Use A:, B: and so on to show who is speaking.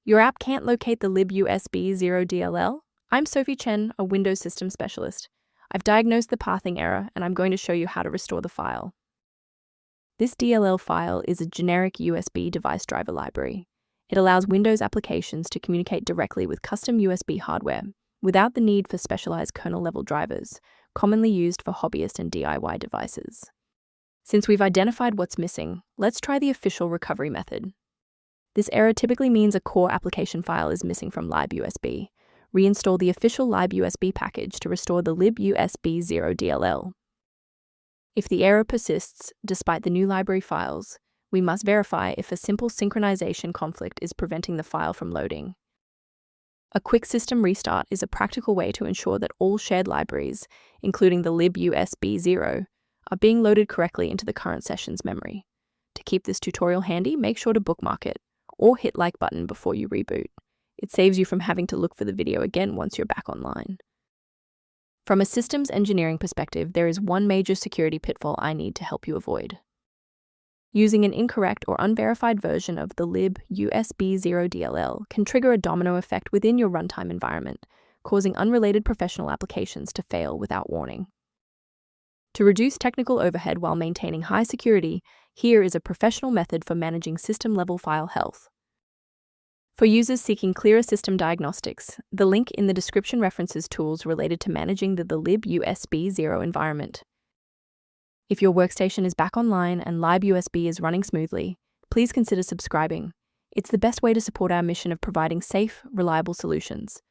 A: Your app can't locate the libusb0.dll? I'm Sophie Chen, a Windows system specialist. I've diagnosed the pathing error, and I'm going to show you how to restore the file. This DLL file is a generic USB device driver library. It allows Windows applications to communicate directly with custom USB hardware, without the need for specialized kernel-level drivers, commonly used for hobbyist and DIY devices. Since we've identified what's missing, let's try the official recovery method. This error typically means a core application file is missing from libUSB. Reinstall the official libUSB package to restore the libusb0.dll. If the error persists despite the new library files, we must verify if a simple synchronization conflict is preventing the file from loading. A quick system restart is a practical way to ensure that all shared libraries, including the libusb0, are being loaded correctly into the current session's memory. To keep this tutorial handy, make sure to bookmark it, or hit like button before you reboot. It saves you from having to look for the video again once you're back online. From a systems engineering perspective, there is one major security pitfall I need to help you avoid. Using an incorrect or unverified version of the libusb0.dll can trigger a domino effect within your runtime environment, causing unrelated professional applications to fail without warning. To reduce technical overhead while maintaining high security, here is a professional method for managing system-level file health. For users seeking clearer system diagnostics, the link in the description references tools related to managing the libusb0 environment. If your workstation is back online and libUSB is running smoothly, please consider subscribing. It's the best way to support our mission of providing safe, reliable solutions.